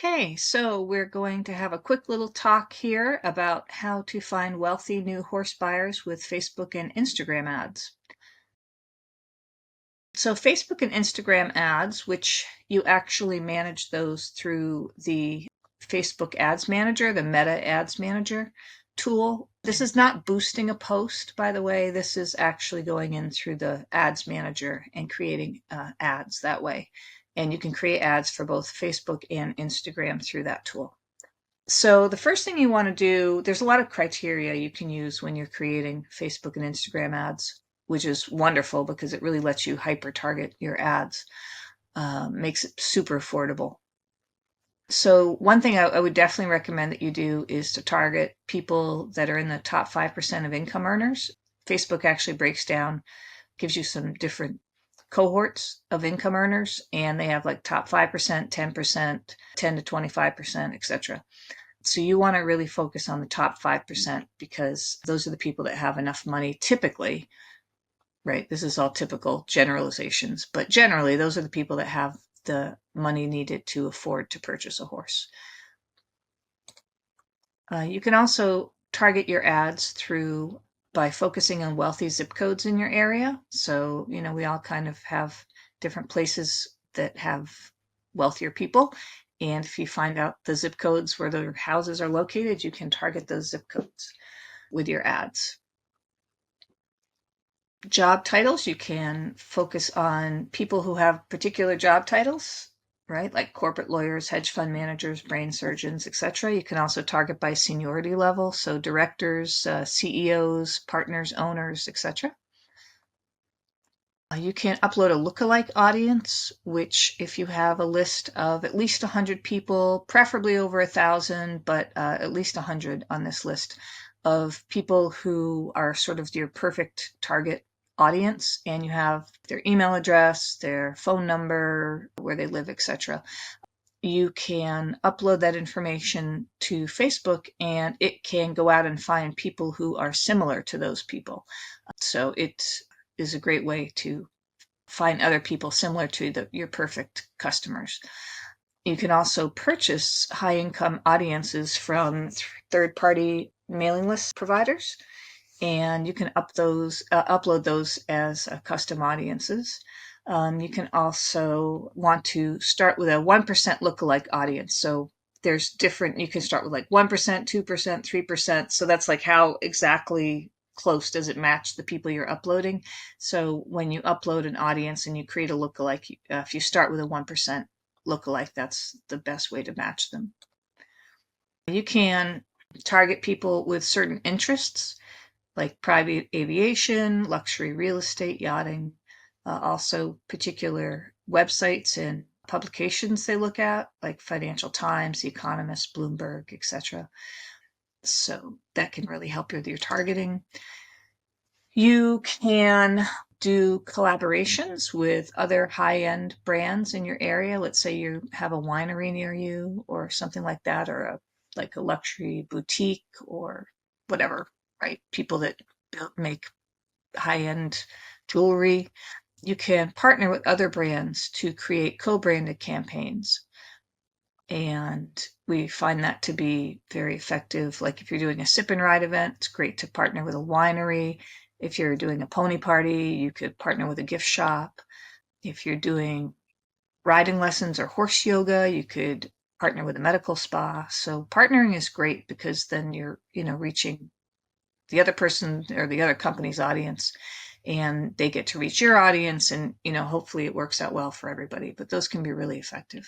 Okay, so we're going to have a quick little talk here about how to find wealthy new horse buyers with Facebook and Instagram ads. So Facebook and Instagram ads, which you actually manage those through the Facebook Ads Manager, the Meta Ads Manager tool. This is not boosting a post, by the way. This is actually going in through the Ads Manager and creating ads that way. And you can create ads for both Facebook and Instagram through that tool. So the first thing you want to do, there's a lot of criteria you can use when you're creating Facebook and Instagram ads, which is wonderful because it really lets you hyper target your ads, makes it super affordable. So one thing I would definitely recommend that you do is to target people that are in the top 5% of income earners. Facebook actually breaks down, gives you some different cohorts of income earners, and they have like top 5%, 10%, 10 to 25%, etc. So you want to really focus on the top 5% because those are the people that have enough money typically, right? This is all typical generalizations, but generally those are the people that have the money needed to afford to purchase a horse. You can also target your ads by focusing on wealthy zip codes in your area. So, we all kind of have different places that have wealthier people. And if you find out the zip codes where their houses are located, you can target those zip codes with your ads. Job titles, you can focus on people who have particular job titles, right? Like corporate lawyers, hedge fund managers, brain surgeons, etc. You can also target by seniority level, so directors, CEOs, partners, owners, etc. You can upload a lookalike audience, which if you have a list of at least 100 people, preferably over 1,000, but at least 100 on this list of people who are sort of your perfect target audience, and you have their email address, their phone number, where they live, etc. You can upload that information to Facebook and it can go out and find people who are similar to those people. So it is a great way to find other people similar to your perfect customers. You can also purchase high income audiences from third-party mailing list providers, and you can upload those as custom audiences. You can also want to start with a 1% lookalike audience. So there's different, you can start with like 1%, 2%, 3%. So that's like how exactly close does it match the people you're uploading. So when you upload an audience and you create a lookalike, if you start with a 1% lookalike, that's the best way to match them. You can target people with certain interests like private aviation, luxury real estate, yachting, also particular websites and publications they look at, like Financial Times, The Economist, Bloomberg, etc. So that can really help you with your targeting. You can do collaborations with other high-end brands in your area. Let's say you have a winery near you or something like that, or like a luxury boutique or whatever, right? People that make high-end jewelry. You can partner with other brands to create co-branded campaigns. And we find that to be very effective. Like if you're doing a sip and ride event, it's great to partner with a winery. If you're doing a pony party, you could partner with a gift shop. If you're doing riding lessons or horse yoga, you could partner with a medical spa. So partnering is great because then you're, reaching the other person or the other company's audience, and they get to reach your audience, and hopefully it works out well for everybody. But those can be really effective.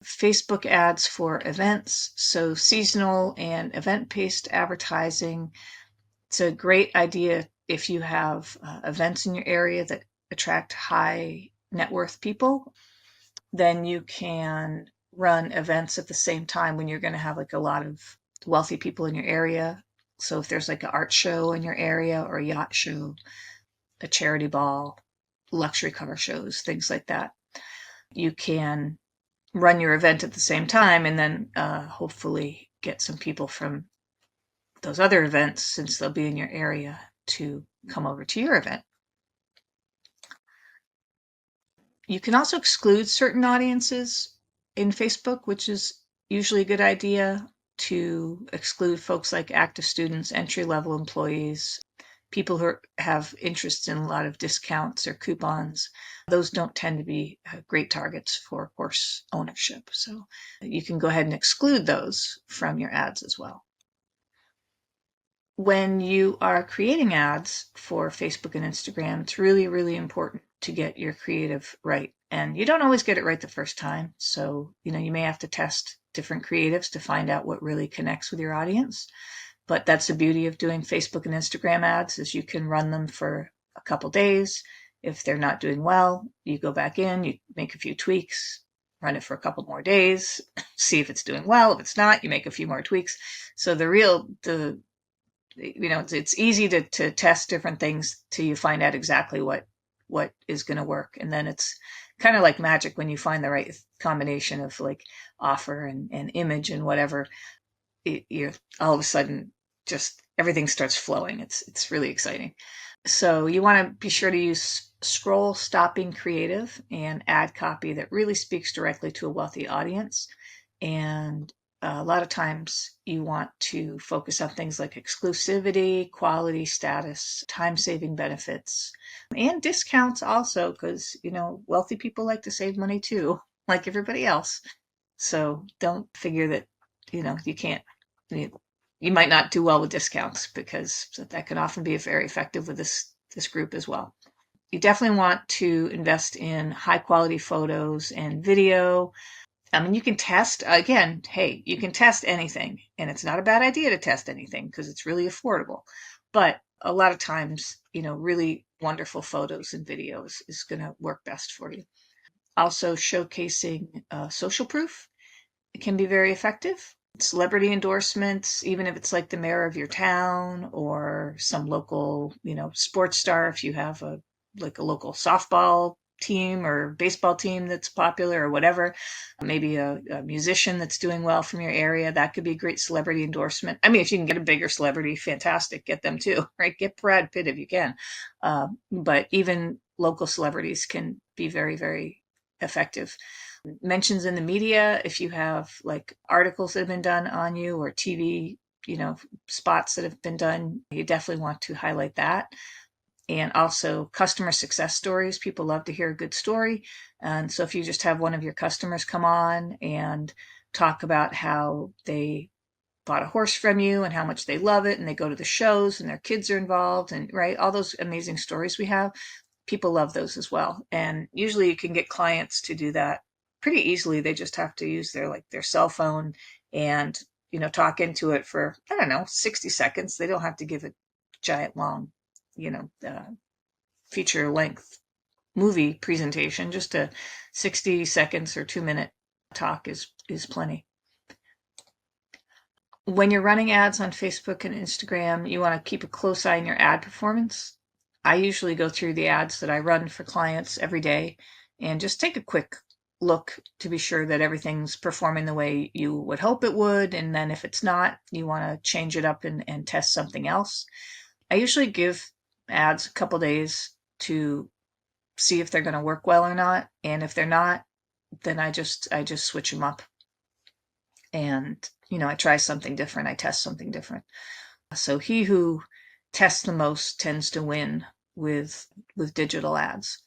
Facebook ads for events, so seasonal and event-based advertising. It's a great idea if you have events in your area that attract high net worth people. Then you can run events at the same time when you're going to have like a lot of wealthy people in your area. So if there's like an art show in your area or a yacht show, a charity ball, luxury car shows, things like that, you can run your event at the same time and then hopefully get some people from those other events, since they'll be in your area, to come over to your event. You can also exclude certain audiences in Facebook, which is usually a good idea to exclude folks like active students, entry-level employees, people who have interests in a lot of discounts or coupons. Those don't tend to be great targets for course ownership. So you can go ahead and exclude those from your ads as well. When you are creating ads for Facebook and Instagram, it's really, really important to get your creative right. And you don't always get it right the first time. So, you may have to test different creatives to find out what really connects with your audience. But that's the beauty of doing Facebook and Instagram ads is you can run them for a couple days. If they're not doing well, you go back in, you make a few tweaks, run it for a couple more days, see if it's doing well. If it's not, you make a few more tweaks. So it's easy to test different things till you find out exactly what is going to work. And then it's kind of like magic when you find the right combination of like offer and image and whatever. You're all of a sudden just everything starts flowing. It's really exciting. So you want to be sure to use scroll stopping creative and ad copy that really speaks directly to a wealthy audience. And a lot of times you want to focus on things like exclusivity, quality, status, time-saving benefits, and discounts also, because, wealthy people like to save money too, like everybody else. So don't figure that, you can't, you might not do well with discounts, because that can often be very effective with this group as well. You definitely want to invest in high quality photos and video. I mean, you can test, again, hey, you can test anything, and it's not a bad idea to test anything because it's really affordable. But a lot of times, really wonderful photos and videos is going to work best for you. Also, showcasing social proof, it can be very effective. Celebrity endorsements, even if it's like the mayor of your town or some local, sports star, if you have a local softball team or baseball team that's popular or whatever, maybe a musician that's doing well from your area, that could be a great celebrity endorsement. I mean, if you can get a bigger celebrity, fantastic, get them too, right? Get Brad Pitt if you can. But even local celebrities can be very, very effective. Mentions in the media, if you have like articles that have been done on you or TV, spots that have been done, you definitely want to highlight that. And also customer success stories. People love to hear a good story. And so if you just have one of your customers come on and talk about how they bought a horse from you and how much they love it, and they go to the shows and their kids are involved, and right, all those amazing stories we have, people love those as well. And usually you can get clients to do that pretty easily. They just have to use their cell phone and, talk into it for, I don't know, 60 seconds. They don't have to give a giant long, feature length movie presentation. Just a 60 seconds or 2-minute talk is plenty. When you're running ads on Facebook and Instagram, you want to keep a close eye on your ad performance. I usually go through the ads that I run for clients every day and just take a quick look to be sure that everything's performing the way you would hope it would. And then if it's not, you want to change it up and test something else. I usually give ads a couple days to see if they're going to work well or not. And if they're not, then I just switch them up. And, I try something different. I test something different. So he who tests the most tends to win with digital ads.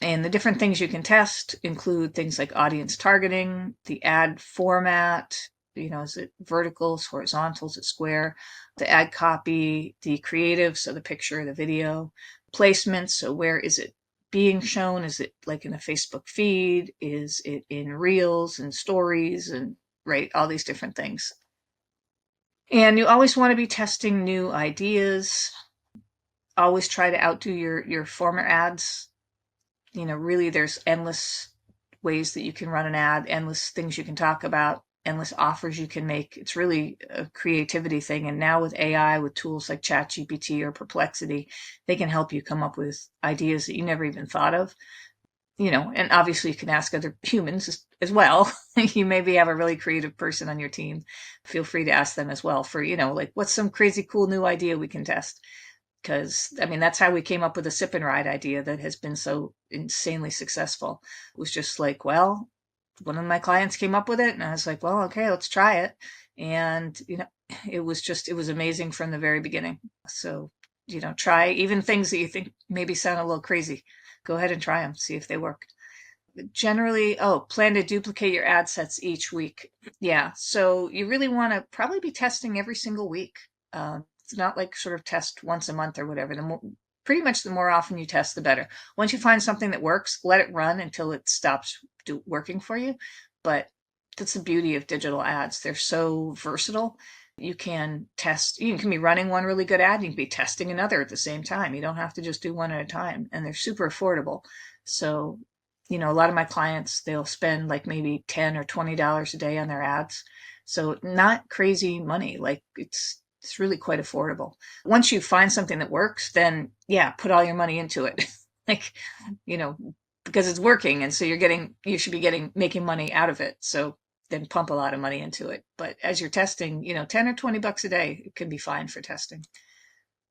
And the different things you can test include things like audience targeting, the ad format, is it verticals, horizontals, is it square, the ad copy, the creative, so the picture, the video, placements, so where is it being shown? Is it like in a Facebook feed? Is it in reels and stories and right, all these different things. And you always want to be testing new ideas. Always try to outdo your former ads. Really there's endless ways that you can run an ad, endless things you can talk about, endless offers you can make. It's really a creativity thing. And now with AI, with tools like ChatGPT or Perplexity, they can help you come up with ideas that you never even thought of. And obviously you can ask other humans as well. You maybe have a really creative person on your team. Feel free to ask them as well for, like, what's some crazy cool new idea we can test? Because, I mean, that's how we came up with the sip and ride idea that has been so insanely successful. It was just like, well, one of my clients came up with it, and I was like, well, okay, let's try it. And, it was amazing from the very beginning. So, try even things that you think maybe sound a little crazy. Go ahead and try them, see if they work. Generally, plan to duplicate your ad sets each week. Yeah, so you really want to probably be testing every single week. It's not like sort of test once a month or whatever. Pretty much the more often you test, the better. Once you find something that works, let it run until it stops working for you. But that's the beauty of digital ads. They're so versatile. You can test, you can be running one really good ad, you can be testing another at the same time. You don't have to just do one at a time, and they're super affordable. So, a lot of my clients, they'll spend like maybe $10 or $20 a day on their ads. So not crazy money. Like it's really quite affordable. Once you find something that works, then yeah, put all your money into it. like, you know, because it's working. And so you should be making money out of it. So then pump a lot of money into it. But as you're testing, 10 or $20 a day, it can be fine for testing.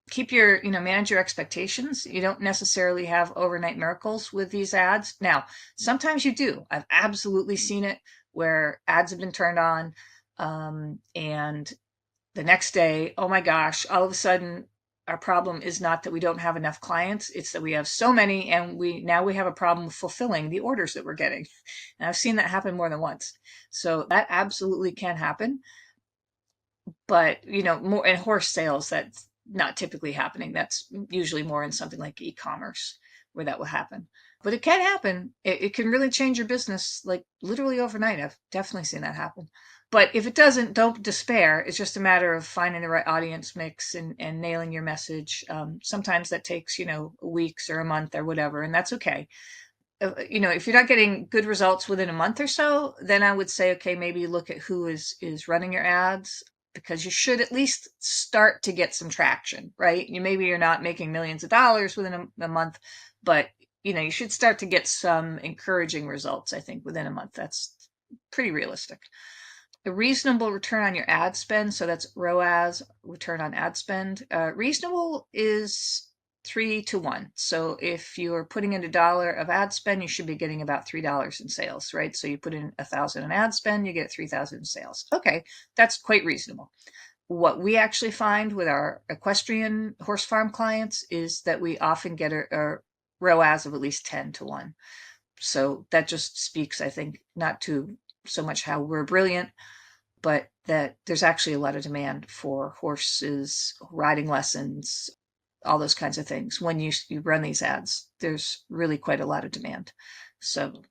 Keep manage your expectations. You don't necessarily have overnight miracles with these ads. Now, sometimes you do. I've absolutely seen it where ads have been turned on, and the next day, oh my gosh, all of a sudden our problem is not that we don't have enough clients, it's that we have so many, and we have a problem fulfilling the orders that we're getting. And I've seen that happen more than once. So that absolutely can happen. But, more in horse sales, that's not typically happening. That's usually more in something like e-commerce where that will happen. But it can happen. It can really change your business like literally overnight. I've definitely seen that happen. But if it doesn't, don't despair. It's just a matter of finding the right audience mix and nailing your message. Sometimes that takes, weeks or a month or whatever, and that's okay. If you're not getting good results within a month or so, then I would say, okay, maybe look at who is running your ads, because you should at least start to get some traction, right? Maybe you're not making millions of dollars within a month, but you should start to get some encouraging results, I think, within a month. That's pretty realistic. A reasonable return on your ad spend, so that's ROAS, return on ad spend. Reasonable is 3 to 1. So if you're putting in $1 of ad spend, you should be getting about $3 in sales, right? So you put in 1,000 in ad spend, you get 3,000 in sales. Okay, that's quite reasonable. What we actually find with our equestrian horse farm clients is that we often get a ROAS of at least 10 to 1. So that just speaks, I think, not to so much how we're brilliant, but that there's actually a lot of demand for horses, riding lessons, all those kinds of things. When you run these ads, there's really quite a lot of demand. So,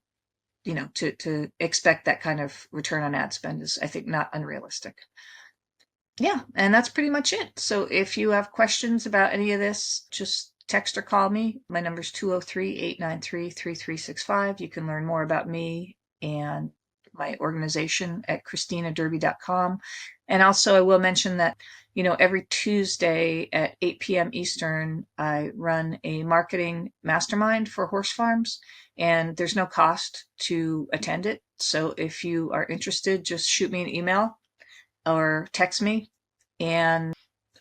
to expect that kind of return on ad spend is, I think, not unrealistic. Yeah, and that's pretty much it. So if you have questions about any of this, just text or call me. My number is 203-893-3365. You can learn more about me and my organization at ChristinaDerby.com. And also I will mention that, every Tuesday at 8 p.m. Eastern, I run a marketing mastermind for horse farms, and there's no cost to attend it. So if you are interested, just shoot me an email or text me, and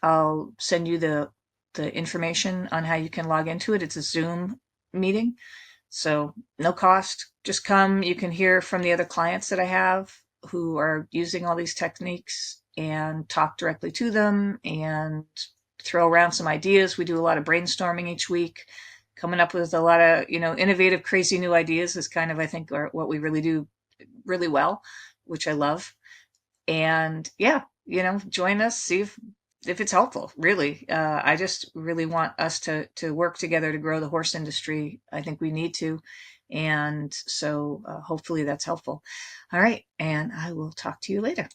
I'll send you the information on how you can log into it. It's a Zoom meeting, so no cost. Just come. You can hear from the other clients that I have who are using all these techniques and talk directly to them and throw around some ideas. We do a lot of brainstorming each week, coming up with a lot of, innovative, crazy new ideas is kind of, I think, what we really do really well, which I love. And yeah, join us, see if it's helpful. Really, I just really want us to work together to grow the horse industry. I think we need to, and so hopefully that's helpful. All right, and I will talk to you later.